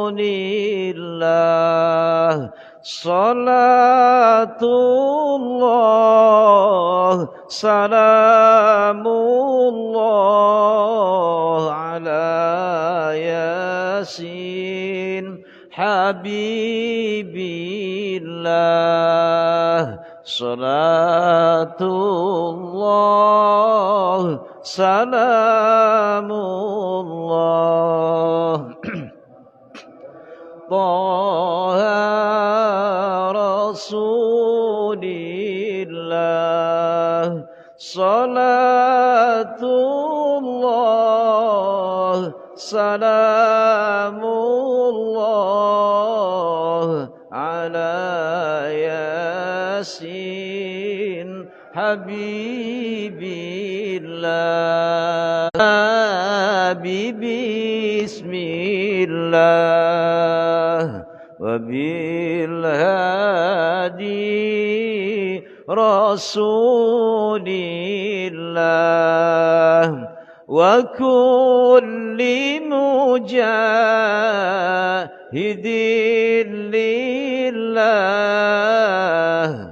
Rasulillah, salatullah, salamullah ala yasin habibillah, salatullah, salamullah. Taha Rasulillah, salatullah, salamullah ala yasin habibillah. Bismillah wa bil hadi Rasulillah wa kulli mujahidin lillah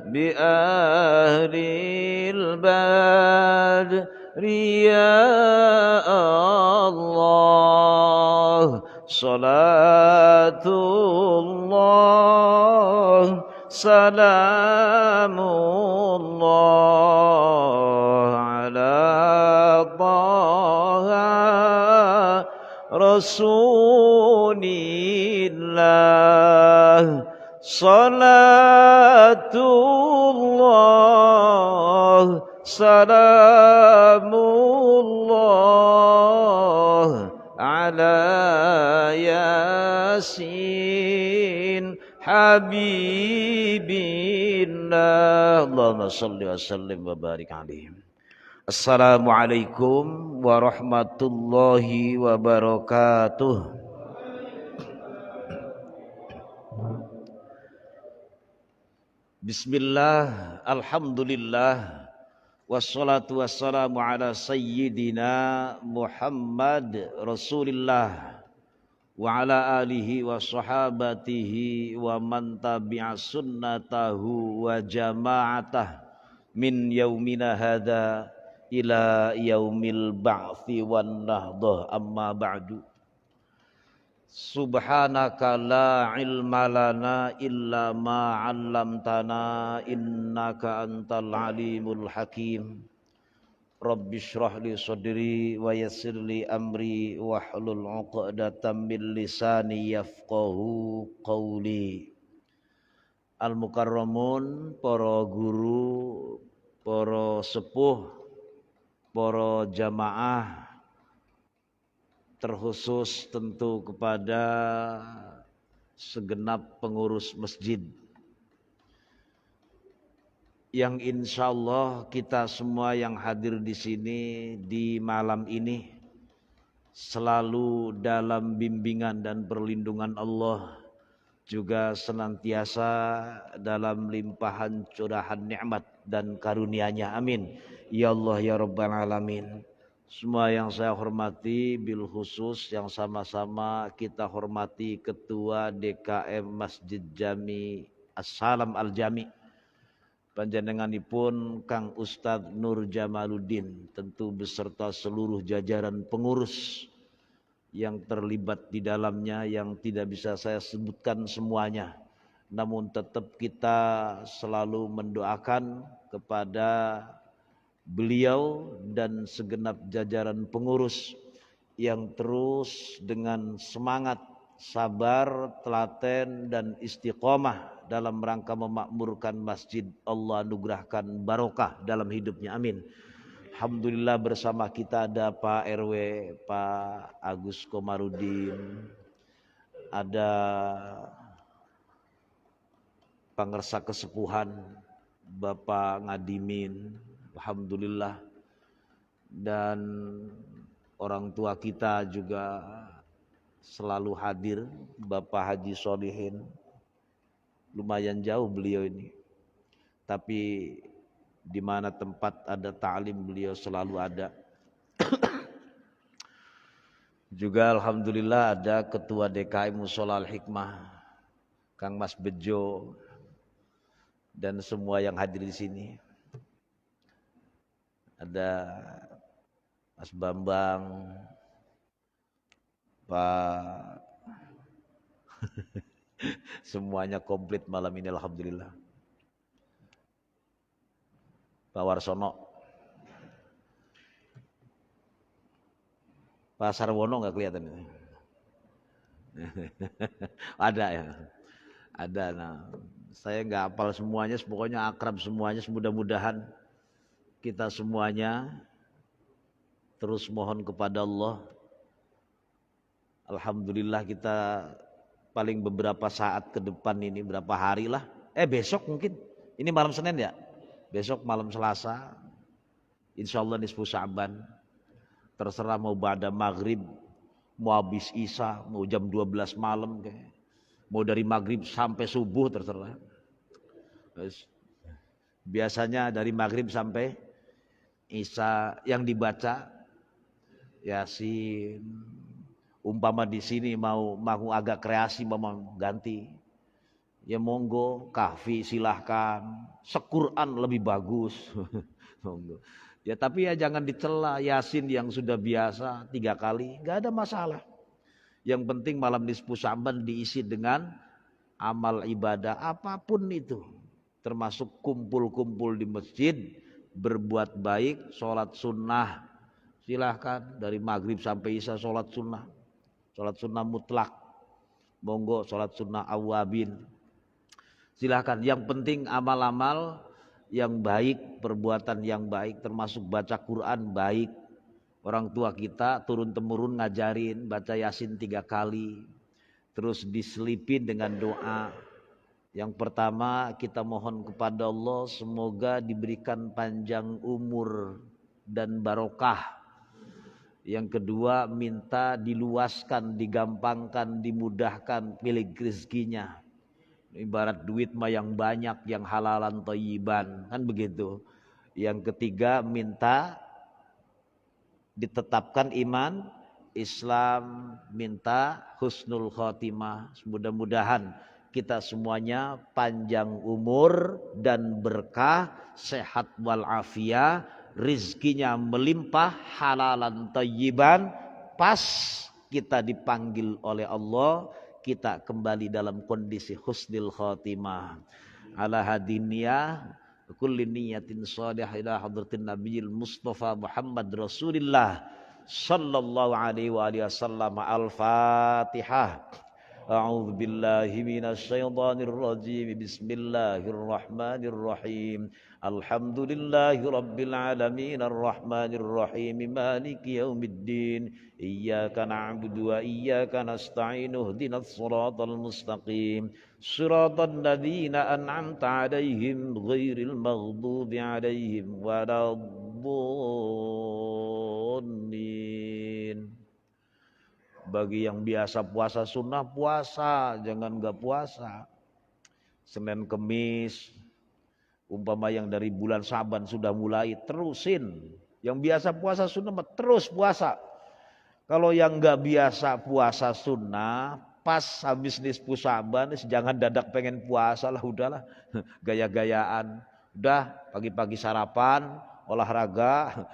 bi ahlil badri ya Allah. Salatullah, salamullah ala Taha Rasulillah, salatullah, salamullah ala yasin habibillah. Allahumma salli wa sallim wa barik alaihim. Assalamualaikum warahmatullahi wabarakatuh. Bismillah, alhamdulillah, wassalatu wassalamu ala sayyidina Muhammad Rasulillah wa ala alihi wa sahabatihi wa man tabi'a sunnatahu wa jama'atah min yaumina hadha ila yaumil ba'thi wan nahdah, amma ba'du. Subhanaka la ilma lana illa ma 'allamtana innaka antal alimul hakim. Rabbi shrah li sadri wa yassir li amri wahlul 'uqdatam min lisani yafqahu qawli. Al mukarramun, para guru, para sepuh, para jamaah, terkhusus tentu kepada segenap pengurus masjid yang insya Allah kita semua yang hadir di sini di malam ini selalu dalam bimbingan dan perlindungan Allah, juga senantiasa dalam limpahan curahan nikmat dan karunia-Nya. Amin ya Allah ya Rabbal alamin. Semua yang saya hormati, bil khusus yang sama-sama kita hormati Ketua DKM Masjid Jami As-Salam Al-Jami, panjenenganipun Kang Ustadz Nur Jamaluddin, tentu beserta seluruh jajaran pengurus yang terlibat di dalamnya, yang tidak bisa saya sebutkan semuanya. Namun tetap kita selalu mendoakan kepada beliau dan segenap jajaran pengurus yang terus dengan semangat, sabar, telaten dan istiqomah dalam rangka memakmurkan masjid. Allah anugerahkan barokah dalam hidupnya. Amin. Alhamdulillah bersama kita ada Pak RW, Pak Agus Komarudin, ada Pangersa Kesepuhan Bapak Ngadimin, alhamdulillah, dan orang tua kita juga selalu hadir, Bapak Haji Solihin. Lumayan jauh beliau ini, tapi di mana tempat ada ta'lim beliau selalu ada. Juga alhamdulillah ada Ketua DKI Mushola Al-Hikmah, Kang Mas Bejo, dan semua yang hadir di sini. Ada Mas Bambang, Pak, semuanya komplit malam ini alhamdulillah. Pak Warsono, Pak Sarwono nggak kelihatan ini. Ada ya, ada. Nah, saya nggak hafal semuanya, pokoknya akrab semuanya. Mudah-mudahan kita semuanya terus mohon kepada Allah. Alhamdulillah kita paling beberapa saat ke depan ini, berapa hari lah. Besok mungkin. Ini malam Senin ya. Besok malam Selasa. Insya Allah nisfu Sya'ban. Terserah mau ba'da maghrib, mau habis isya, mau jam 12 malam kayak. Mau dari maghrib sampai subuh terserah. Biasanya dari maghrib sampai isya yang dibaca Yasin. Umpama di sini mau agak kreasi, mau ganti, ya monggo. Kahfi silahkan, Sequran lebih bagus. Monggo. Ya tapi ya jangan dicela. Yasin yang sudah biasa 3 kali, nggak ada masalah. Yang penting malam nisfu Sya'ban diisi dengan amal ibadah apapun itu, termasuk kumpul-kumpul di masjid, berbuat baik, sholat sunnah. Silahkan dari maghrib sampai isya sholat sunnah mutlak. Monggo sholat sunnah awabin. Silahkan. Yang penting amal-amal yang baik, perbuatan yang baik, termasuk baca Quran baik. Orang tua kita turun-temurun ngajarin baca Yasin 3 kali. Terus diselipin dengan doa. Yang pertama kita mohon kepada Allah semoga diberikan panjang umur dan barokah. Yang kedua minta diluaskan, digampangkan, dimudahkan milik rezekinya. Ibarat duit mah yang banyak, yang halalan thayyiban, kan begitu. Yang ketiga minta ditetapkan iman Islam, minta husnul khotimah. Mudah-mudahan kita semuanya panjang umur dan berkah, sehat walafiat, rizkinya melimpah, halalan thayyiban. Pas kita dipanggil oleh Allah, kita kembali dalam kondisi husnul khotimah. Ala hadiniyah kulli niyatin salihah ila hadratin nabiyil mustafa Muhammad Rasulillah sallallahu alaihi wa alihi wasallam. Al-Fatihah. A'udzu billahi minasy syaithanir rajim. Bismillahirrahmanirrahim. Alhamdulillahi rabbil alamin arrahmanir rahim maliki yaumiddin. Iyyaka na'budu wa iyyaka nasta'in ihdinas siratal mustaqim siratal ladzina an'amta 'alaihim ghairil maghdubi 'alaihim waladdallin. Bagi yang biasa puasa sunnah puasa, jangan enggak puasa. Senin Kemis, umpama yang dari bulan Syaban sudah mulai, terusin. Yang biasa puasa sunnah terus puasa. Kalau yang enggak biasa puasa sunnah, pas habis nisfu Syaban jangan dadak pengen puasa lah, udahlah. Gaya-gayaan. Udah pagi-pagi sarapan, olahraga,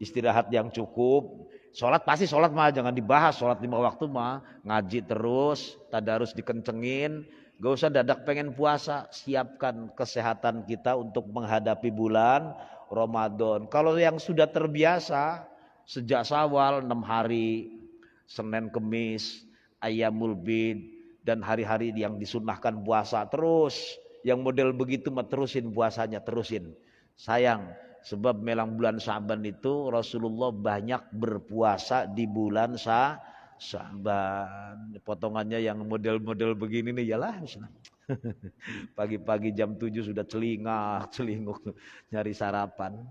istirahat yang cukup. Sholat pasti sholat mah jangan dibahas, sholat 5 waktu mah ngaji terus, tadarus dikencengin, gak usah dadak pengen puasa. Siapkan kesehatan kita untuk menghadapi bulan Ramadan. Kalau yang sudah terbiasa sejak Syawal 6 hari, Senin Kemis, Ayyamul Bid, dan hari-hari yang disunnahkan puasa terus, yang model begitu mah terusin puasanya, terusin. Sayang, sebab melang bulan Syaban itu Rasulullah banyak berpuasa di bulan Syaban. Potongannya yang model-model begini nih yalah. Pagi-pagi jam 7 sudah celinguk nyari sarapan.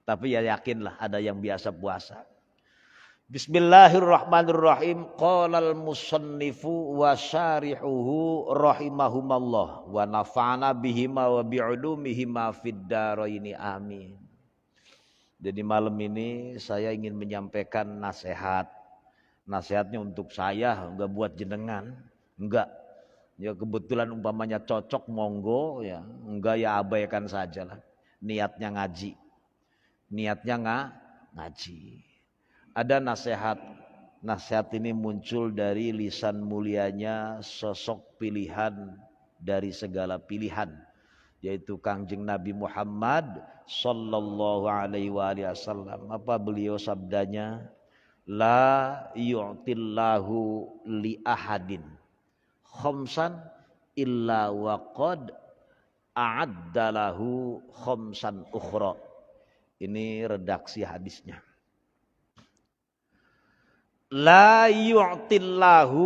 Tapi ya yakinlah ada yang biasa puasa. Bismillahirrahmanirrahim. Qalal musannifu wa syarihuhu rahimahumallah wa nafa'ana bihima wa bi'ulumihima fid daraini amin. Jadi malam ini saya ingin menyampaikan nasihat. Nasihatnya untuk saya, enggak buat jenengan. Enggak. Ya kebetulan umpamanya cocok monggo ya. Enggak ya abaikan sajalah. Niatnya ngaji. Niatnya ngaji. Ada nasihat. Nasihat ini muncul dari lisan mulianya sosok pilihan dari segala pilihan, yaitu Kangjeng Nabi Muhammad sallallahu alaihi wasallam. Apa beliau sabdanya? La yu'tillahu li ahadin khamsan illa waqad a'addalahu khamsan ukhra. Ini redaksi hadisnya. La yu'tillahu,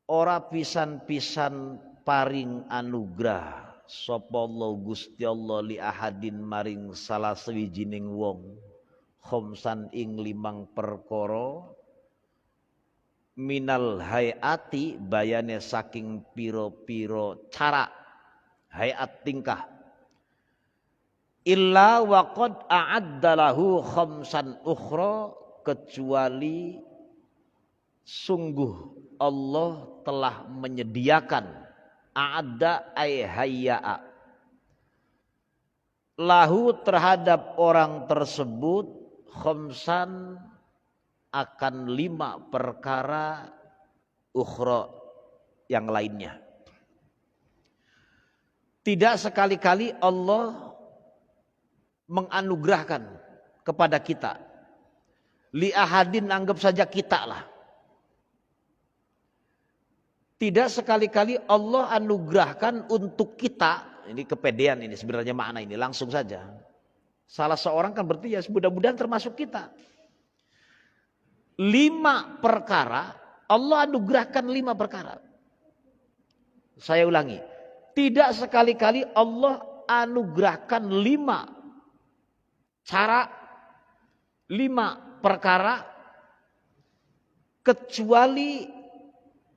ora pisan-pisan paring anugrah sapa Allah Gusti Allah li ahadin maring salah sawijining wong khamsan ing 5 perkara minal hayati bayane saking pira-pira cara hayat tingkah illa waqad a'addalahu khamsan ukhra, kecuali sungguh Allah telah menyediakan a'adda ay hayya'a lahu terhadap orang tersebut khamsan akan 5 perkara ukhra yang lainnya. Tidak sekali-kali Allah menganugerahkan kepada kita. Li ahadin, anggap saja kita lah. Tidak sekali-kali Allah anugerahkan untuk kita. Ini kepedean ini sebenarnya makna ini. Langsung saja. Salah seorang kan berarti ya mudah-mudahan termasuk kita. 5 perkara. Allah anugerahkan 5 perkara. Saya ulangi. Tidak sekali-kali Allah anugerahkan 5 cara, 5 perkara, kecuali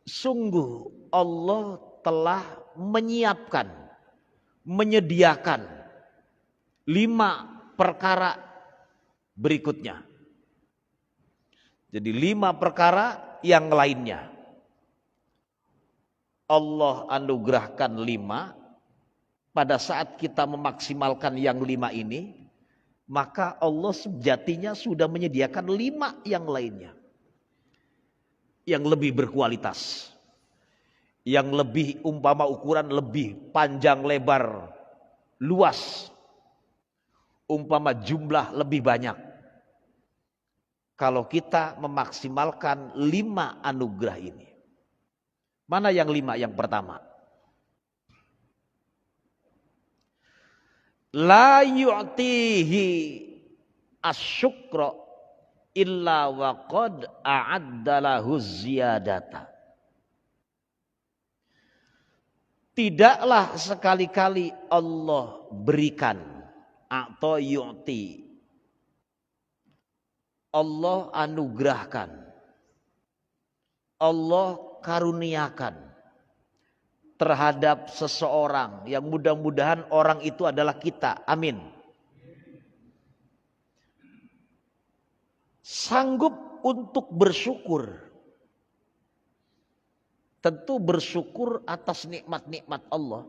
sungguh Allah telah menyiapkan, menyediakan 5 perkara berikutnya. Jadi 5 perkara yang lainnya. Allah anugerahkan 5, pada saat kita memaksimalkan yang 5 ini, maka Allah sejatinya sudah menyediakan 5 yang lainnya. Yang lebih berkualitas. Yang lebih umpama ukuran lebih panjang lebar luas. Umpama jumlah lebih banyak. Kalau kita memaksimalkan 5 anugerah ini. Mana yang 5? Yang pertama. La yu'tihi asyukra illa waqad a'addalahu ziyadata. Tidaklah sekali-kali Allah berikan atau yu'ti, Allah anugerahkan, Allah karuniakan terhadap seseorang yang mudah-mudahan orang itu adalah kita. Amin. Sanggup untuk bersyukur. Tentu bersyukur atas nikmat-nikmat Allah.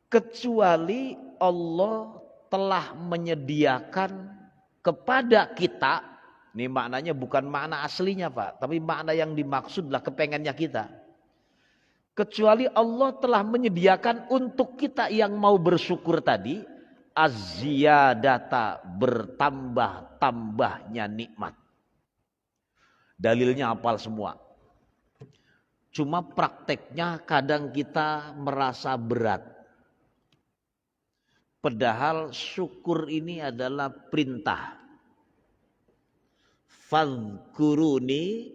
Kecuali Allah telah menyediakan kepada kita. Ini maknanya bukan makna aslinya Pak. Tapi makna yang dimaksudlah kepengennya kita. Kecuali Allah telah menyediakan untuk kita yang mau bersyukur tadi. Az-ziyadata, bertambah-tambahnya nikmat. Dalilnya hafal semua. Cuma prakteknya kadang kita merasa berat. Padahal syukur ini adalah perintah. Fadhkuruni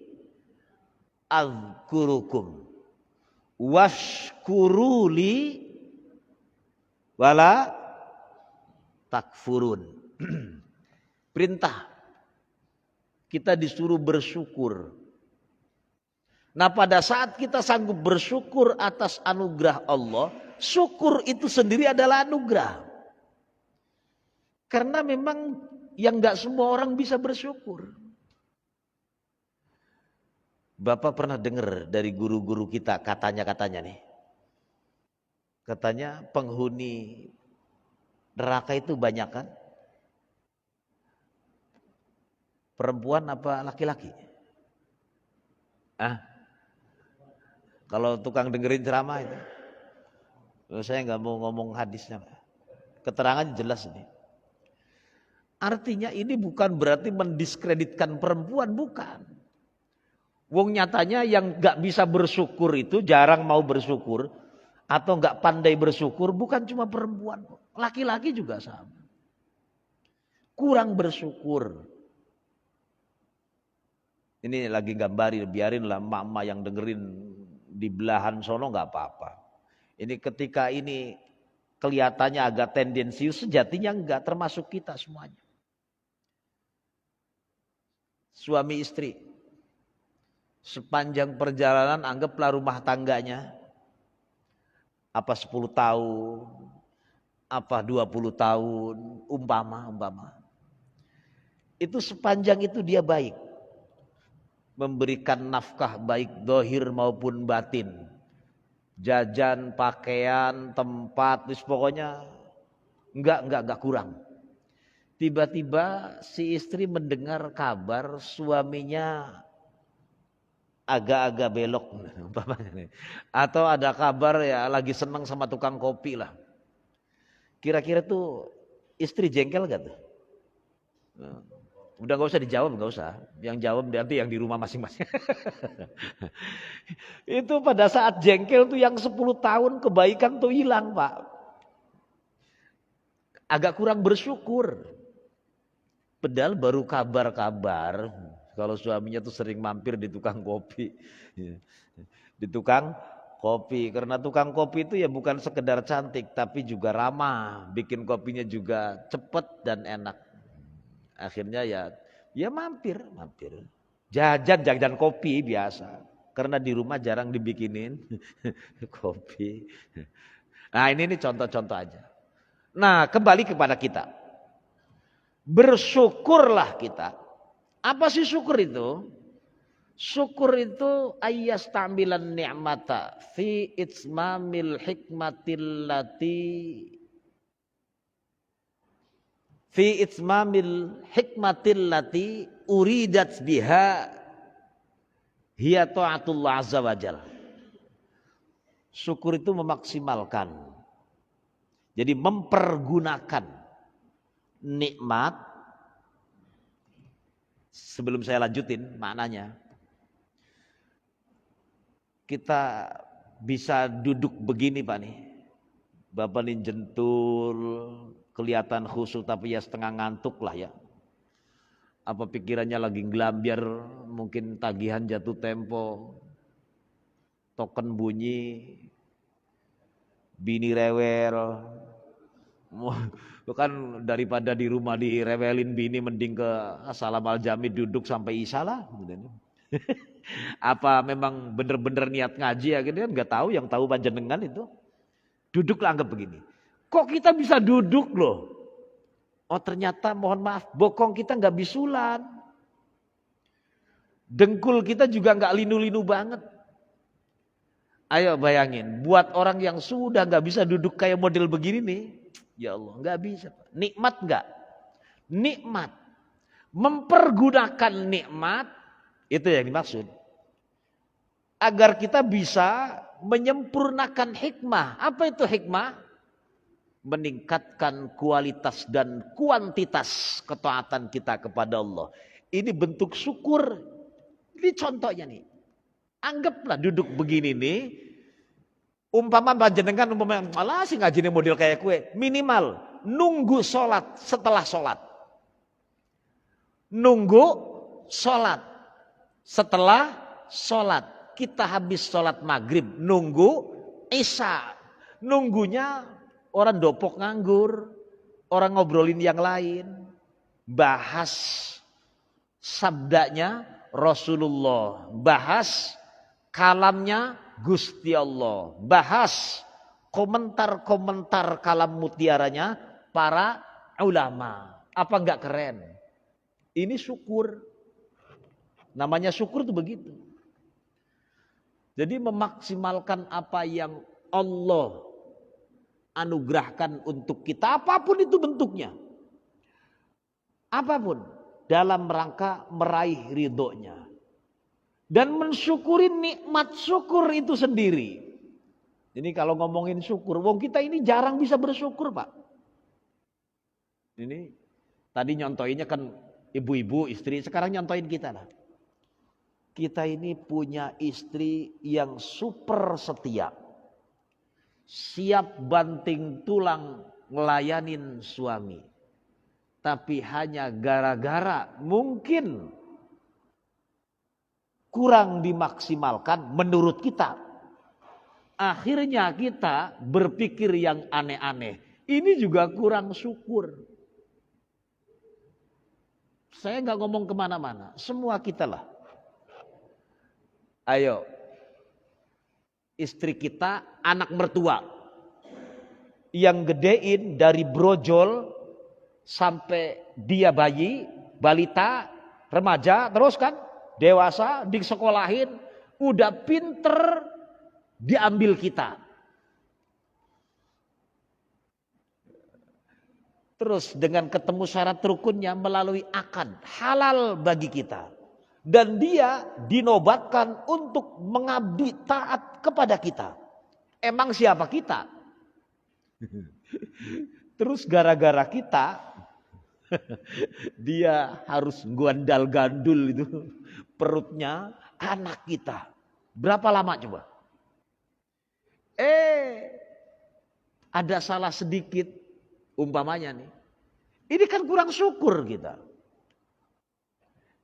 azkurukum. Washkuruli wala takfurun. Perintah. Kita disuruh bersyukur. Nah pada saat kita sanggup bersyukur atas anugerah Allah, syukur itu sendiri adalah anugerah. Karena memang yang nggak semua orang bisa bersyukur. Bapak pernah dengar dari guru-guru kita katanya nih. Katanya penghuni neraka itu banyak kan? Perempuan apa laki-laki? Kalau tukang dengerin ceramah itu. Saya nggak mau ngomong hadisnya. Keterangan jelas ini. Artinya ini bukan berarti mendiskreditkan perempuan, bukan. Wong nyatanya yang nggak bisa bersyukur itu, jarang mau bersyukur atau nggak pandai bersyukur, bukan cuma perempuan, laki-laki juga sama. Kurang bersyukur. Ini lagi gambari, biarinlah mama yang dengerin di belahan sono nggak apa-apa. Ini ketika ini kelihatannya agak tendensius, sejatinya enggak, termasuk kita semuanya. Suami istri, sepanjang perjalanan anggaplah rumah tangganya, apa 10 tahun, apa 20 tahun, umpama. Itu sepanjang itu dia baik. Memberikan nafkah baik dohir maupun batin. Jajan, pakaian, tempat, pokoknya enggak kurang. Tiba-tiba si istri mendengar kabar suaminya agak-agak belok, atau ada kabar ya lagi senang sama tukang kopi lah. Kira-kira tuh istri jengkel gak tuh? Udah gak usah dijawab, gak usah. Yang jawab nanti yang di rumah masing-masing. Itu pada saat jengkel tuh yang 10 tahun kebaikan tuh hilang, Pak. Agak kurang bersyukur. Padahal baru kabar-kabar kalau suaminya tuh sering mampir di tukang kopi. Di tukang kopi. Karena tukang kopi itu ya bukan sekedar cantik tapi juga ramah. Bikin kopinya juga cepet dan enak. Akhirnya ya mampir. Jajan kopi biasa. Karena di rumah jarang dibikinin kopi. Nah ini contoh-contoh aja. Nah kembali kepada kita. Bersyukurlah kita. Apa sih syukur itu? Syukur itu ayyastamilan ni'mata fi itsmamil hikmatillati uridat biha hiya ta'atullah azza wajal. Syukur itu memaksimalkan. Jadi mempergunakan nikmat. Sebelum saya lanjutin maknanya. Kita bisa duduk begini Pak nih. Bapak nih jentul, kelihatan khusyuk tapi ya setengah ngantuk lah ya. Apa pikirannya lagi ngelambiar, mungkin tagihan jatuh tempo, token bunyi, bini rewel. Kan daripada di rumah direwelin bini mending ke salam al-jamid duduk sampai isya lah. Apa memang bener-bener niat ngaji ya gitu kan, nggak tahu, yang tahu panjenengan itu. Duduklah anggap begini. Kok kita bisa duduk loh? Oh ternyata mohon maaf bokong kita nggak bisulan. Dengkul kita juga nggak linu-linu banget. Ayo bayangin, buat orang yang sudah nggak bisa duduk kayak model begini nih, ya Allah nggak bisa. Nikmat nggak? Nikmat. Mempergunakan nikmat itu yang dimaksud. Agar kita bisa menyempurnakan hikmah. Apa itu hikmah? Meningkatkan kualitas dan kuantitas ketaatan kita kepada Allah. Ini bentuk syukur. Ini contohnya nih. Anggaplah duduk begini nih. Umpama panjenengan malah sih ngajinya model kayak kue. Minimal nunggu sholat setelah sholat. Nunggu sholat setelah sholat. Kita habis sholat maghrib nunggu isya. Nunggunya orang dopok nganggur, orang ngobrolin yang lain, bahas sabdanya Rasulullah, bahas kalamnya Gusti Allah, bahas komentar-komentar kalam mutiaranya para ulama. Apa enggak keren? Ini syukur. Namanya syukur itu begitu. Jadi memaksimalkan apa yang Allah anugerahkan untuk kita, apapun itu bentuknya. Apapun, dalam rangka meraih ridhonya. Dan mensyukuri nikmat syukur itu sendiri. Ini kalau ngomongin syukur, wong kita ini jarang bisa bersyukur, Pak. Ini tadi nyontoinnya kan ibu-ibu, istri, sekarang nyontoin kita lah. Kita ini punya istri yang super setia. Siap banting tulang ngelayanin suami. Tapi hanya gara-gara mungkin kurang dimaksimalkan menurut kita. Akhirnya kita berpikir yang aneh-aneh. Ini juga kurang syukur. Saya nggak ngomong kemana-mana. Semua kita lah. Ayo, istri kita anak mertua yang gedein dari brojol sampai dia bayi, balita, remaja, terus kan dewasa, disekolahin, udah pinter, diambil kita. Terus dengan ketemu syarat rukunnya melalui akad, halal bagi kita. Dan dia dinobatkan untuk mengabdi taat kepada kita. Emang siapa kita? Terus gara-gara kita, dia harus gondal gandul itu perutnya anak kita. Berapa lama coba? Ada salah sedikit umpamanya nih. Ini kan kurang syukur kita.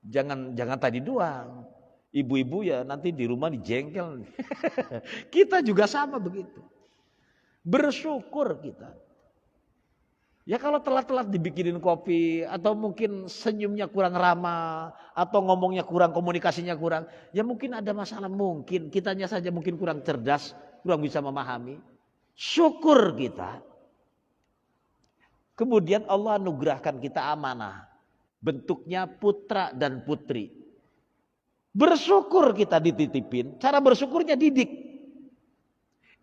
Jangan tadi doang. Ibu-ibu ya nanti di rumah dijengkel. Kita juga sama begitu. Bersyukur kita. Ya kalau telat-telat dibikinin kopi atau mungkin senyumnya kurang ramah atau ngomongnya kurang, komunikasinya kurang, ya mungkin ada masalah, mungkin kitanya saja mungkin kurang cerdas, kurang bisa memahami. Syukur kita. Kemudian Allah anugerahkan kita amanah. Bentuknya putra dan putri. Bersyukur kita dititipin. Cara bersyukurnya didik.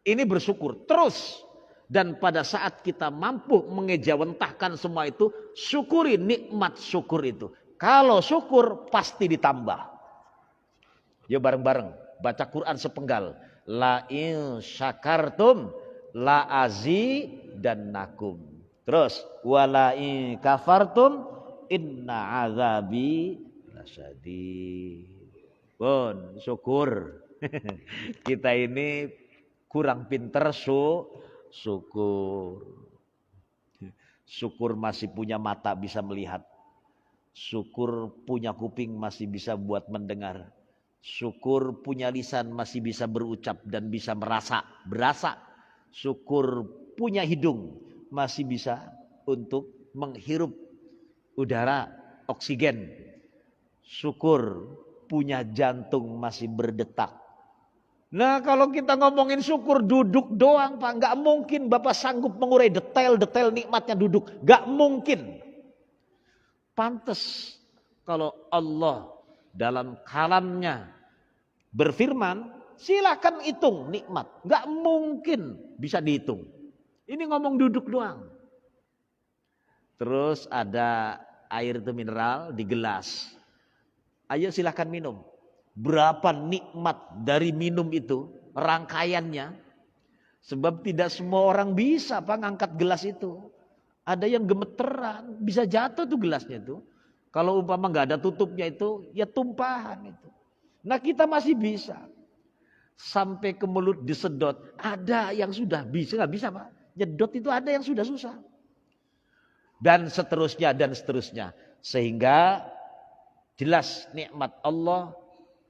Ini bersyukur terus. Dan pada saat kita mampu mengejawantahkan semua itu, syukuri nikmat syukur itu. Kalau syukur pasti ditambah. Yuk bareng-bareng baca Quran sepenggal. La in syakartum la azidannakum. Terus wala in kafartum inna azabi lasyadid. Pun syukur. Kita ini kurang pinter syukur. Syukur masih punya mata bisa melihat. Syukur punya kuping masih bisa buat mendengar. Syukur punya lisan masih bisa berucap dan bisa berasa. Syukur punya hidung masih bisa untuk menghirup udara, oksigen. Syukur punya jantung masih berdetak. Nah kalau kita ngomongin syukur duduk doang Pak, nggak mungkin Bapak sanggup mengurai detail-detail nikmatnya duduk, nggak mungkin. Pantes kalau Allah dalam kalamnya berfirman, silakan hitung nikmat, nggak mungkin bisa dihitung. Ini ngomong duduk doang. Terus ada air itu mineral di gelas. Ayo silakan minum. Berapa nikmat dari minum itu, rangkaiannya. Sebab tidak semua orang bisa Pak ngangkat gelas itu. Ada yang gemeteran, bisa jatuh tuh gelasnya itu. Kalau umpama nggak ada tutupnya itu, ya tumpahan itu. Nah kita masih bisa. Sampai ke mulut disedot. Ada yang sudah bisa, nggak bisa Pak. Nyedot itu ada yang sudah susah. Dan seterusnya dan seterusnya. Sehingga jelas nikmat Allah.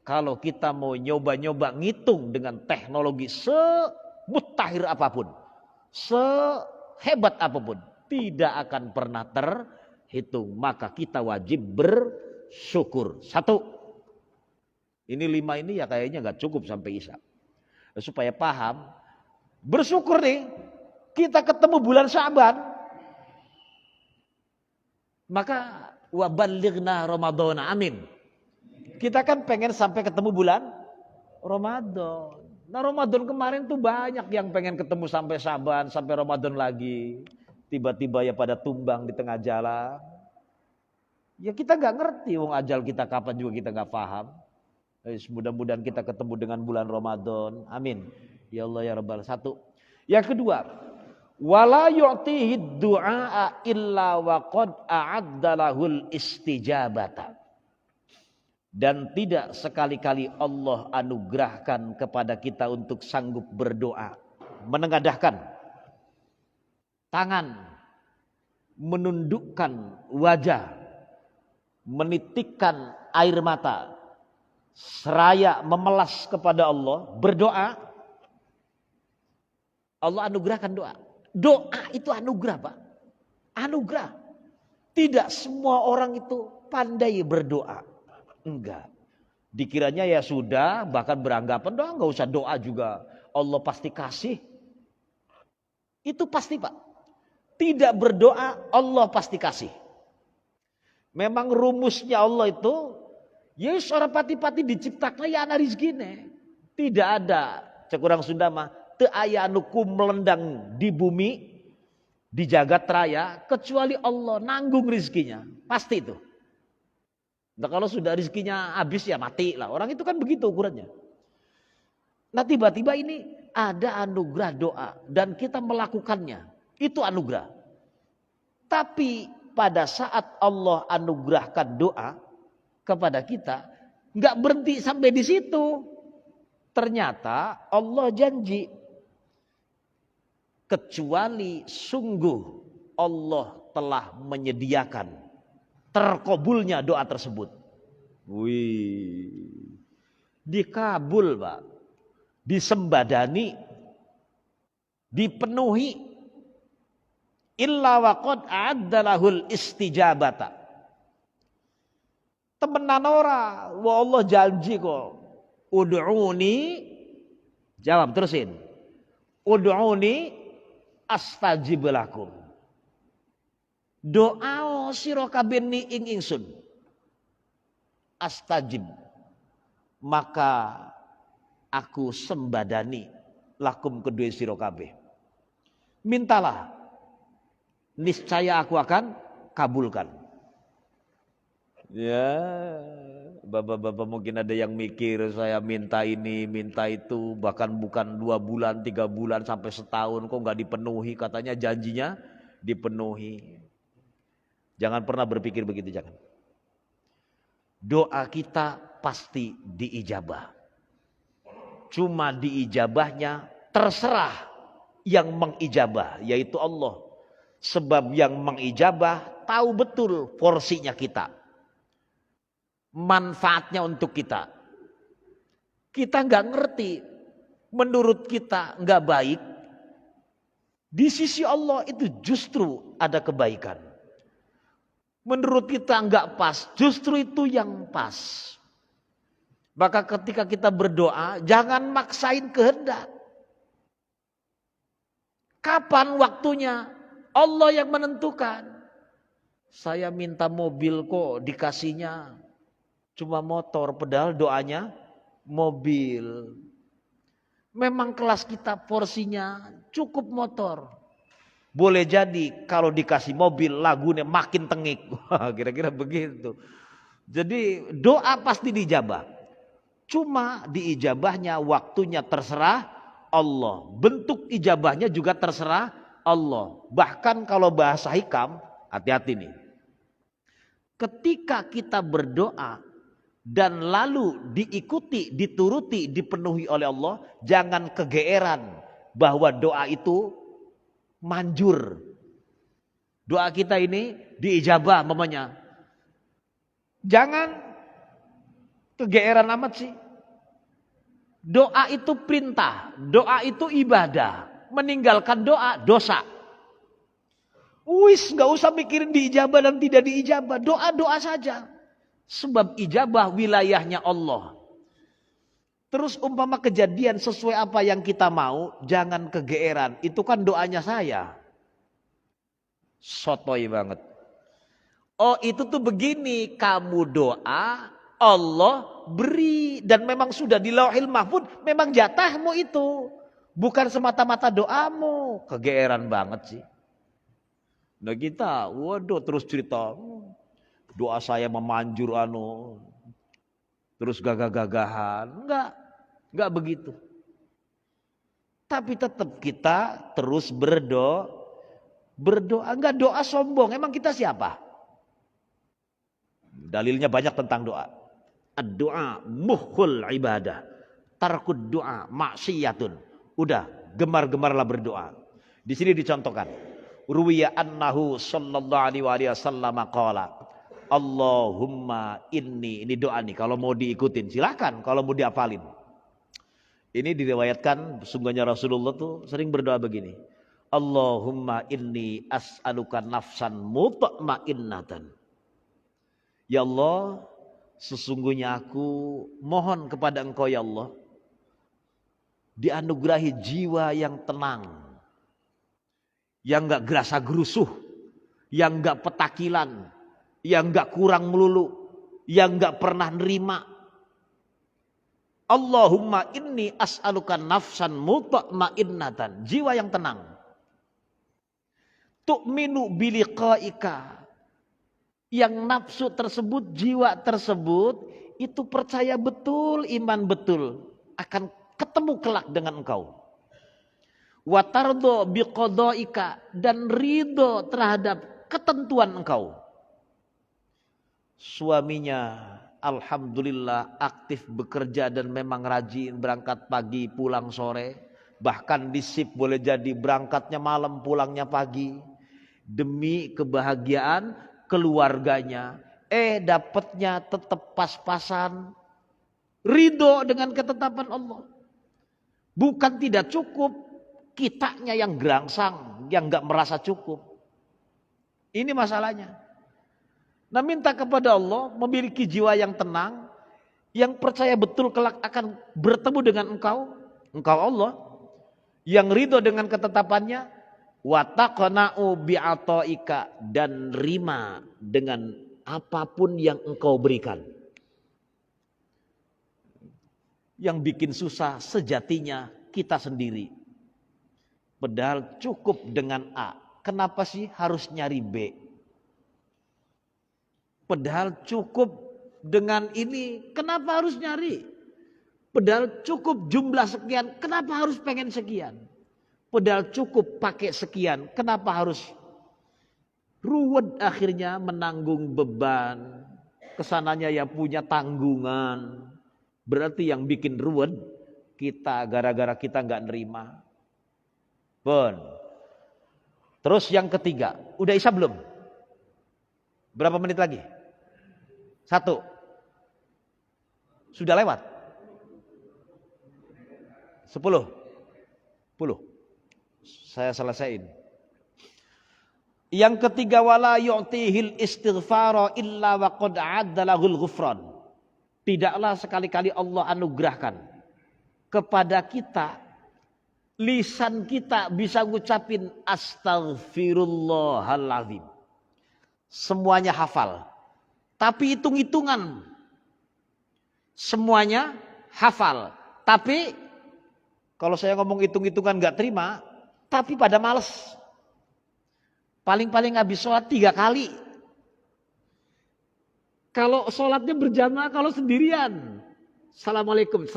Kalau kita mau nyoba-nyoba ngitung dengan teknologi semutakhir apapun. Sehebat apapun. Tidak akan pernah terhitung. Maka kita wajib bersyukur. 1. Ini 5 ini ya kayaknya gak cukup sampai Isya. Supaya paham. Bersyukur nih. Kita ketemu bulan Sya'ban. Maka wa ballighna Ramadhana, amin. Kita kan pengen sampai ketemu bulan Ramadan. Nah Ramadan kemarin tuh banyak yang pengen ketemu sampai Syaban, sampai Ramadan lagi. Tiba-tiba ya pada tumbang di tengah jalan. Ya kita gak ngerti wong ajal kita kapan juga kita gak paham. Mudah-mudahan kita ketemu dengan bulan Ramadan. Amin. Ya Allah ya Rabbal. Satu. Yang kedua, wala yu'tihi du'a illa wa qad a'adda lahul istijabata. Dan tidak sekali-kali Allah anugerahkan kepada kita untuk sanggup berdoa, menengadahkan tangan, menundukkan wajah, menitikkan air mata, seraya memelas kepada Allah, berdoa. Allah anugerahkan doa. Doa itu anugerah, Pak. Anugerah. Tidak semua orang itu pandai berdoa. Enggak. Dikiranya ya sudah, bahkan beranggapan doa enggak usah doa juga. Allah pasti kasih. Itu pasti, Pak. Tidak berdoa, Allah pasti kasih. Memang rumusnya Allah itu, ya seorang pati-pati diciptakan ya ana rizkine. Tidak ada, cek urang Sunda mah, teu aya anu melendang di bumi, di jagat raya, kecuali Allah nanggung rizkinya. Pasti itu. Nah kalau sudah rizkinya habis ya mati lah. Orang itu kan begitu ukurannya. Nah tiba-tiba ini ada anugerah doa. Dan kita melakukannya. Itu anugerah. Tapi pada saat Allah anugerahkan doa kepada kita. Nggak berhenti sampai di situ. Ternyata Allah janji. Kecuali sungguh Allah telah menyediakan terkabulnya doa tersebut. Wih, dikabul, Pak, disembadani, dipenuhi. Illa waqad a'addalahul istijabata. Temenan ora, wa Allah janji kok. Ud'uni, jawab terusin. Ud'uni astajib lakum. Doa sira kabeh ni ing ingsun astajib, maka aku sembadani lakum kedua sira kabeh. Mintalah, niscaya aku akan kabulkan. Ya, bapak-bapak mungkin ada yang mikir saya minta ini, minta itu, bahkan bukan 2 bulan, 3 bulan sampai setahun kok nggak dipenuhi, katanya janjinya dipenuhi. Jangan pernah berpikir begitu, jangan. Doa kita pasti diijabah. Cuma diijabahnya terserah yang mengijabah, yaitu Allah. Sebab yang mengijabah tahu betul porsinya kita. Manfaatnya untuk kita. Kita nggak ngerti, menurut kita nggak baik. Di sisi Allah itu justru ada kebaikan. Menurut kita enggak pas, justru itu yang pas. Maka ketika kita berdoa, jangan maksain kehendak. Kapan waktunya? Allah yang menentukan. Saya minta mobil kok dikasihnya cuma motor, padahal doanya mobil. Memang kelas kita porsinya cukup motor. Boleh jadi kalau dikasih mobil lagunya makin tengik. Kira-kira begitu. Jadi doa pasti diijabah. Cuma diijabahnya waktunya terserah Allah. Bentuk ijabahnya juga terserah Allah. Bahkan kalau bahasa hikam, hati-hati nih. Ketika kita berdoa dan lalu diikuti, dituruti, dipenuhi oleh Allah, jangan kegeeran bahwa doa itu manjur. Doa kita ini diijabah mamanya. Jangan kegeeran amat sih. Doa itu perintah, doa itu ibadah. Meninggalkan doa dosa. Wis gak usah mikirin diijabah dan tidak diijabah. Doa-doa saja. Sebab ijabah wilayahnya Allah. Terus umpama kejadian sesuai apa yang kita mau, jangan kegeeran. Itu kan doanya saya. Sotoy banget. Oh itu tuh begini, kamu doa, Allah beri. Dan memang sudah di Lauhil Mahfuz, memang jatahmu itu. Bukan semata-mata doamu. Kegeeran banget sih. Nah kita, waduh terus cerita. Doa saya memanjur terus gagah-gagahan. Enggak begitu. Tapi tetap kita terus berdoa. Enggak doa sombong. Emang kita siapa? Dalilnya banyak tentang doa. Ad-doa mukhul ibadah. Tarkud doa maksiyatun. Udah, gemar-gemarlah berdoa. Di sini dicontohkan. Ruwiya annahu sallallahu alaihi wasallam qala. Allahumma ini doa nih. Kalau mau diikutin silahkan. Kalau mau dihafalin. Ini diriwayatkan sungguhnya Rasulullah tuh sering berdoa begini. Allahumma inni as'aluka nafsan mutma'innatan. Ya Allah, sesungguhnya aku mohon kepada Engkau ya Allah, dianugerahi jiwa yang tenang, yang gak gerasa gerusuh, yang gak petakilan, yang gak kurang melulu, yang gak pernah nerima. Allahumma inni as'aluka nafsan mutma'innatan, jiwa yang tenang. Tu'minu biliqa'ika, yang nafsu tersebut, jiwa tersebut itu percaya betul, iman betul akan ketemu kelak dengan Engkau. Wa tardo biqadaika, dan ridho terhadap ketentuan Engkau. Suaminya alhamdulillah aktif bekerja dan memang rajin berangkat pagi pulang sore, bahkan di shift boleh jadi berangkatnya malam pulangnya pagi demi kebahagiaan keluarganya, dapatnya tetap pas-pasan, ridho dengan ketetapan Allah. Bukan tidak cukup, kitanya yang gerangsang, yang gak merasa cukup. Ini masalahnya. Nah minta kepada Allah memiliki jiwa yang tenang, yang percaya betul kelak akan bertemu dengan Engkau Allah, yang ridho dengan ketetapannya. Wataqna'u bi'ata'ika, dan rima dengan apapun yang Engkau berikan. Yang bikin susah sejatinya kita sendiri. Padahal cukup dengan A. Kenapa sih harus nyari B? Padahal cukup dengan ini, kenapa harus nyari? Padahal cukup jumlah sekian, kenapa harus pengen sekian? Padahal cukup pakai sekian, kenapa harus ruwet akhirnya menanggung beban? Kesananya yang punya tanggungan. Berarti yang bikin ruwet kita, gara-gara kita nggak nerima. Terus yang ketiga, udah Isya belum? Berapa menit lagi? 1. Sudah lewat? 10. Saya selesaiin. Yang ketiga, wala yu'tihil istighfara illa wa qad addalahul ghufran. Tidaklah sekali-kali Allah anugerahkan kepada kita, lisan kita bisa ngucapin astaghfirullahaladzim. Semuanya hafal. Tapi hitung-hitungan. Semuanya hafal. Tapi kalau saya ngomong hitung-hitungan gak terima, tapi pada males. Paling-paling habis sholat 3 kali. Kalau sholatnya berjamaah, kalau sendirian. Assalamualaikum.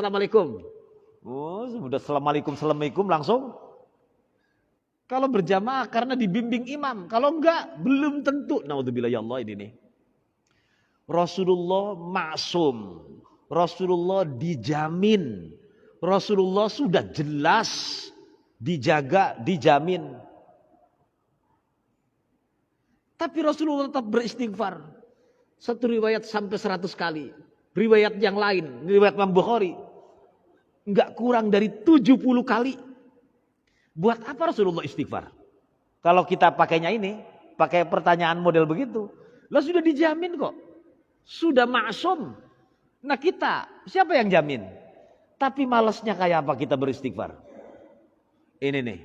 Oh, sudah assalamualaikum langsung. Kalau berjamaah karena dibimbing imam. Kalau enggak, belum tentu. Naudzubillah ya Allah ini nih. Rasulullah maksum. Rasulullah dijamin. Rasulullah sudah jelas dijaga, dijamin. Tapi Rasulullah tetap beristighfar. Satu riwayat sampai 100 kali. Riwayat yang lain, riwayat Imam Bukhari, enggak kurang dari 70 kali. Buat apa Rasulullah istighfar? Kalau kita pakainya ini, pakai pertanyaan model begitu, lah sudah dijamin kok. Sudah maksum. Nah kita, siapa yang jamin? Tapi malasnya kayak apa kita beristighfar? Ini nih.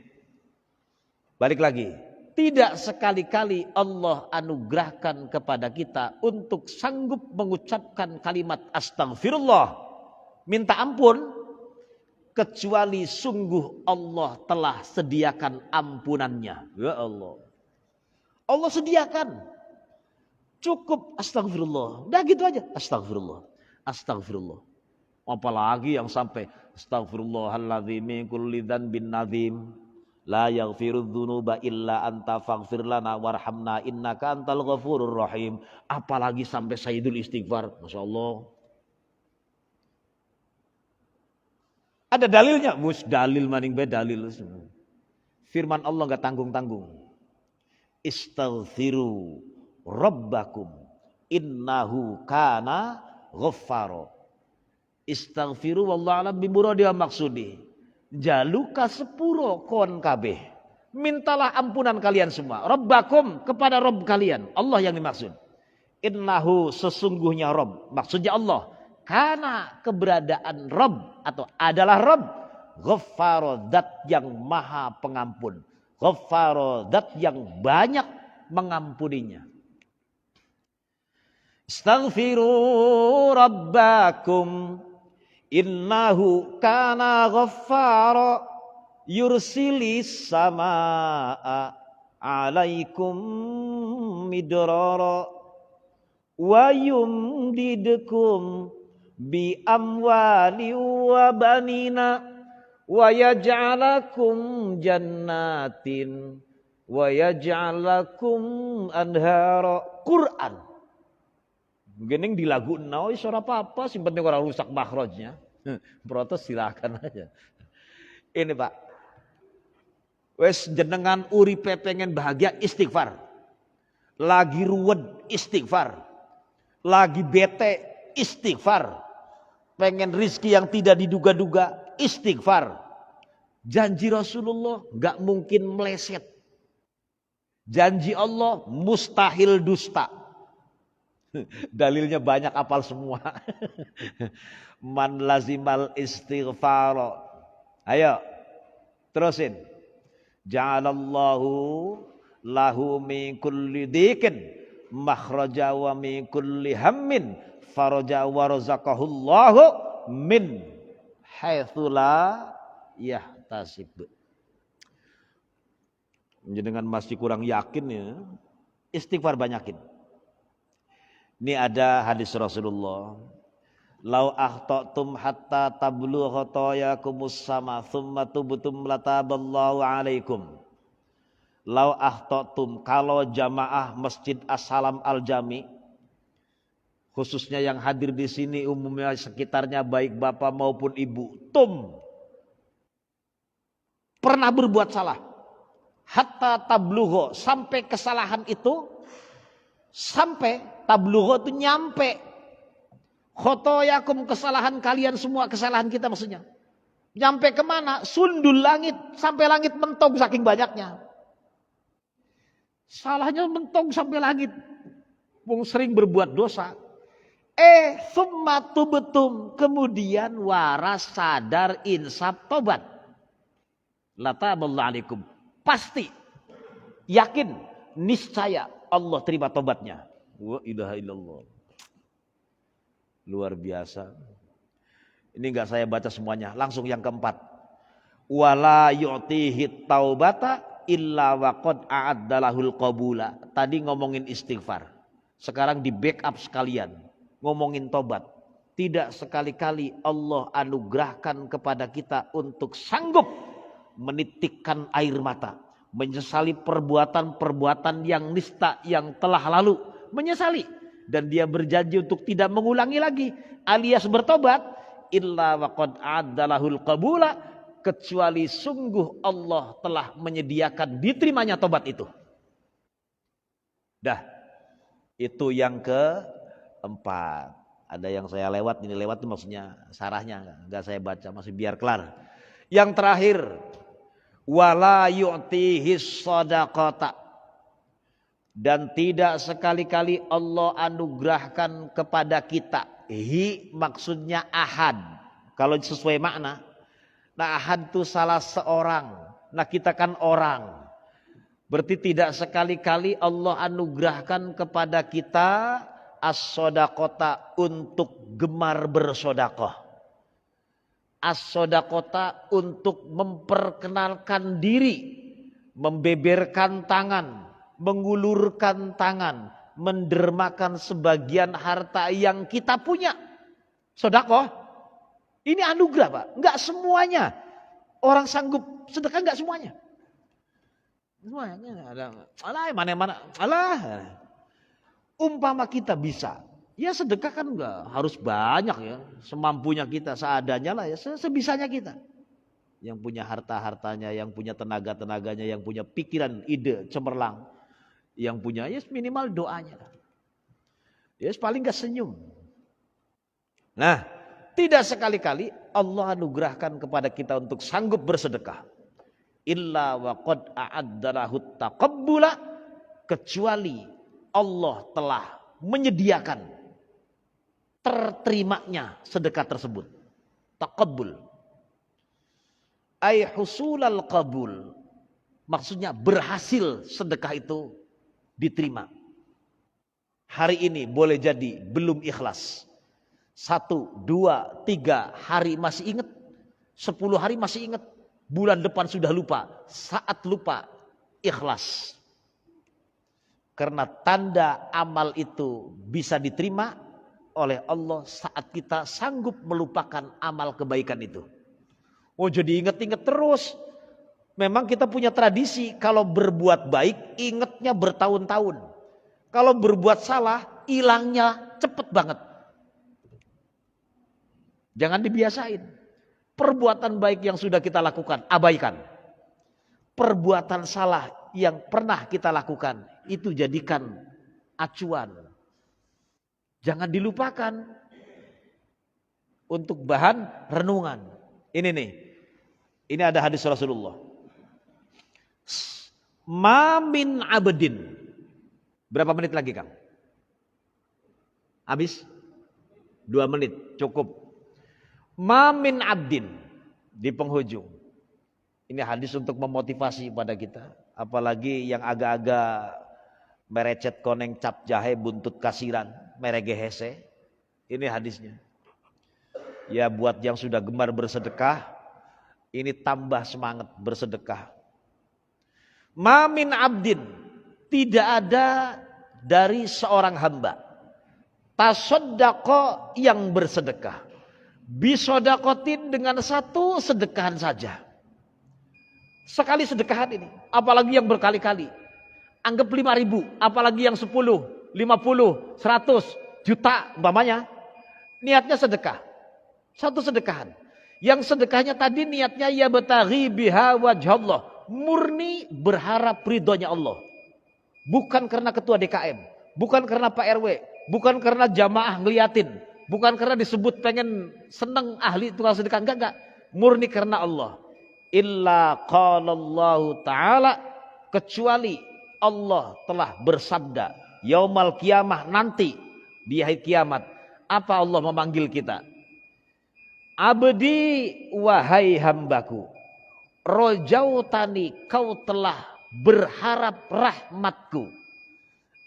Balik lagi. Tidak sekali-kali Allah anugerahkan kepada kita untuk sanggup mengucapkan kalimat astagfirullah, minta ampun, kecuali sungguh Allah telah sediakan ampunannya. Ya Allah. Allah sediakan. Cukup astagfirullah. Udah gitu aja. Astagfirullah. Astagfirullah. Apalagi yang sampai astagfirullahaladzim min kulli dzanbin nadzim. La yaghfirudz dzunuba illa anta faghfir lana warhamna innaka antal ghafurur rahim. Apalagi sampai sayyidul istighfar. Masya Allah. Ada dalilnya. Dalil maning be dalil. Firman Allah enggak tanggung-tanggung. Istaghfiru rabbakum innahu kana ghaffara. Istaghfiru wallahu alam bimuradi wa maksudi. Jaluka sepuro kon kabeh. Mintalah ampunan kalian semua. Rabbakum, kepada Rabb kalian. Allah yang dimaksud. Innahu, sesungguhnya Rabb. Maksudnya Allah. Karena keberadaan Rabb atau adalah Rabb. Ghaffara, zat yang maha pengampun. Ghaffara, zat yang banyak mengampuninya. Astaghfiru rabbakum innahu kana ghaffara yursilis samaa alaikum midrara wa yumdidukum bi amwali wa banina wa yaj'alakum jannatin wa yaj'alakum anhara. Quran. Mungkin di lagu nau iso apa-apa, sing penting orang rusak makhrajnya. Protes silakan aja. Ini Pak. Wes jenengan uripe pengen bahagia istighfar. Lagi ruwet istighfar. Lagi bete istighfar. Pengen rizki yang tidak diduga-duga istighfar. Janji Rasulullah enggak mungkin meleset. Janji Allah mustahil dusta. Dalilnya banyak, apal semua. Man lazimal istighfar. Ayo terusin. Ja'alallahu lahu min kulli dhikin makhraja wa min kulli hammin faraja wa razaqahullahu min haitsu la yahtasib. Dengan masih kurang yakin ya, istighfar banyakin. Ini ada hadis Rasulullah. Lau akhtatum hatta tablu khotoyakumus sama thumma tubtum lataballahu alaikum. Lau akhtatum, kalau jamaah Masjid As-Salam Al-Jami, khususnya yang hadir di sini umumnya sekitarnya baik bapak maupun ibu, pernah berbuat salah. Hatta tabluho, sampai kesalahan itu, sampai tabluho itu nyampe khotoyakum, kesalahan kalian semua, kesalahan kita maksudnya. Nyampe kemana? Sundul langit, sampai langit mentong saking banyaknya. Salahnya mentong sampai langit. Wong sering berbuat dosa. Tsumma tubtum, kemudian waras sadar insaf tobat. Lataballahu alaikum. Pasti, yakin, niscaya Allah terima tobatnya. Wa ilaha illallah. Luar biasa. Ini enggak saya baca semuanya, langsung yang keempat. Wala yu'tihi taubata illa waqad a'addalahul qabula. Tadi ngomongin istighfar. Sekarang di backup sekalian, ngomongin tobat. Tidak sekali-kali Allah anugerahkan kepada kita untuk sanggup menitikkan air mata, menyesali perbuatan-perbuatan yang nista yang telah lalu, menyesali, dan dia berjanji untuk tidak mengulangi lagi, alias bertobat. Illa waqad a'addalahul qabula, kecuali sungguh Allah telah menyediakan diterimanya tobat itu. Dah, itu yang keempat. Ada yang saya lewat, ini lewat itu maksudnya sarahnya enggak saya baca, masih biar kelar. Yang terakhir, wala yu'tihi shadaqata, dan tidak sekali-kali Allah anugerahkan kepada kita. Hi maksudnya ahad. Kalau sesuai makna. Nah ahad itu salah seorang. Nah kita kan orang. Berarti tidak sekali-kali Allah anugerahkan kepada kita as-sodaqota untuk gemar bersodakoh. As-sodaqota untuk memperkenalkan diri, membeberkan tangan, mengulurkan tangan, mendermakan sebagian harta yang kita punya. Sodakoh, ini anugerah Pak, enggak semuanya. Orang sanggup sedekah enggak semuanya. Semuanya ada. Alah, mana-mana. Alah. Umpama kita bisa. Ya sedekah kan enggak harus banyak ya. Semampunya kita, seadanya lah ya. Sebisanya kita. Yang punya harta-hartanya, yang punya tenaga-tenaganya, yang punya pikiran, ide, cemerlang. Yang punya ya minimal doanya. Ya paling enggak senyum. Nah, tidak sekali-kali Allah anugerahkan kepada kita untuk sanggup bersedekah. Illa wa qad a'addalahu taqabbula, kecuali Allah telah menyediakan terterimanya sedekah tersebut. Taqabbul ay husulal qabul, maksudnya berhasil sedekah itu diterima. Hari ini boleh jadi belum ikhlas, 1, 2, 3 hari masih ingat, 10 hari masih ingat, bulan depan sudah lupa, saat lupa ikhlas. Karena tanda amal itu bisa diterima oleh Allah saat kita sanggup melupakan amal kebaikan itu. Oh jadi ingat-ingat terus. Memang kita punya tradisi kalau berbuat baik ingatnya bertahun-tahun. Kalau berbuat salah hilangnya cepet banget. Jangan dibiasain. Perbuatan baik yang sudah kita lakukan, abaikan. Perbuatan salah yang pernah kita lakukan, itu jadikan acuan. Jangan dilupakan. Untuk bahan renungan. Ini nih, ini ada hadis Rasulullah. Ma min abdin. Berapa menit lagi Kang? Habis? 2 menit, cukup. Ma min abdin, di penghujung. Ini hadis untuk memotivasi pada kita. Apalagi yang agak-agak merecet koneng cap jahe buntut kasiran, merege hese. Ini hadisnya. Ya buat yang sudah gemar bersedekah, ini tambah semangat bersedekah. Ma min abdin, tidak ada dari seorang hamba tasaddaqa yang bersedekah. Bisodakotin dengan satu sedekahan saja. Sekali sedekahan ini, apalagi yang berkali-kali. Anggap 5.000, apalagi yang 10, 50, 100 juta umpamanya. Niatnya sedekah. Satu sedekahan. Yang sedekahnya tadi niatnya ya bataghi biha wajhallah. Murni berharap ridhonya Allah. Bukan karena ketua DKM, bukan karena Pak RW, bukan karena jamaah ngeliatin. Bukan karena disebut pengen seneng ahli tukang sedekah, enggak. Murni karena Allah. Illa qalallahu ta'ala, kecuali Allah telah bersabda yaumal kiamah, nanti di hari kiamat. Apa Allah memanggil kita? Abdi wahai hambaku, rojautani, kau telah berharap rahmatku.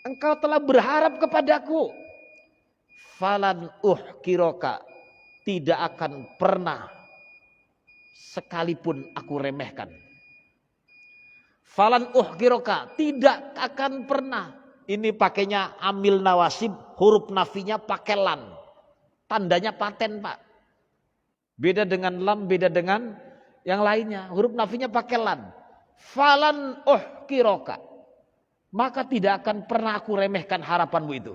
Engkau telah berharap kepadaku. Falan uhkiroka, tidak akan pernah sekalipun aku remehkan. Falan uhkiroka, tidak akan pernah. Ini pakainya amil nawasib, huruf nafinya pakai lan. Tandanya paten Pak. Beda dengan lam, beda dengan yang lainnya. Huruf nafinya pakai lan. Falan uhkiroka, maka tidak akan pernah aku remehkan harapanmu itu.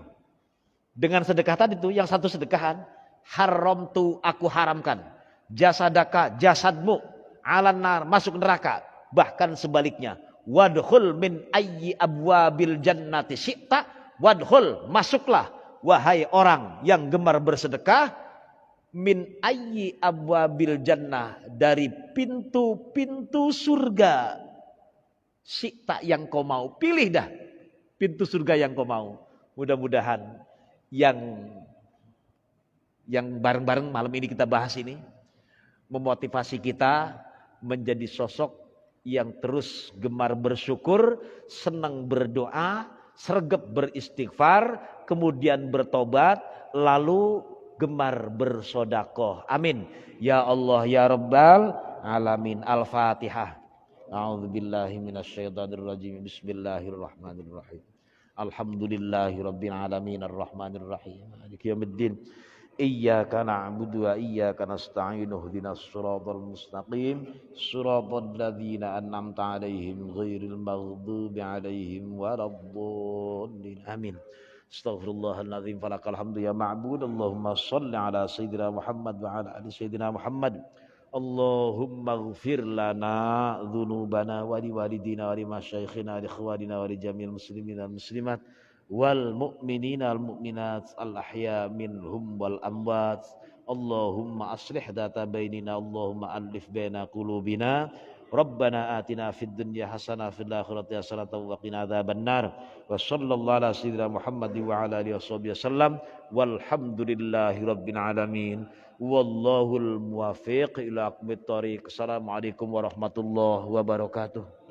Dengan sedekah tadi tuh, yang satu sedekahan, haram tu aku haramkan. Jasadaka, jasadmu, alan nar, masuk neraka. Bahkan sebaliknya, wadkhul min ayyi abwabil jannati syi'ta, wadkhul, masuklah wahai orang yang gemar bersedekah, min ayyi abwabil jannah, dari pintu-pintu surga. Syi'ta, yang kau mau, pilih dah pintu surga yang kau mau. Mudah-mudahan yang bareng-bareng malam ini kita bahas ini memotivasi kita menjadi sosok yang terus gemar bersyukur, senang berdoa, sregep beristighfar, kemudian bertobat, lalu gemar bersodakoh. Amin. Ya Allah ya Rabbal Alamin. Al-Fatihah. A'udzubillahi minasyaitonirrajim. Bismillahirrahmanirrahim. Alhamdulillahi rabbil alamin arrahmanir rahim. Maliki yaumiddin. Iyyaka na'budu wa iyyaka nasta'in. Ihdinas shiratal mustaqim. Shiratal ladzina an'amta 'alaihim ghairil maghdubi 'alaihim waladdallin. Amin. Astaghfirullahaladzim. Falakal hamdu ya ma'bud. Allahumma salli ala sayyidina Muhammad wa ala ali sayyidina Muhammad. Allahumma ghfir lana dhunubana wa li walidina wa li masyaikhina wa li ikhwanina wa li jami'il muslimin wal muslimat wal mu'minina wal mu'minat al ahya minhum wal amwat. Allahumma aslih data bainina. Allahumma alif baina qulubina. Rabbana atina fid dunya hasanah fil akhirati hasanah wa qina adzabannar. Wa sallallahu ala sayyidina Muhammad wa ala alihi wasallam. Walhamdulillahi rabbil alamin. Wallahul muwaffiq ila aqwamit thoriq. Assalamualaikum warahmatullahi wabarakatuh.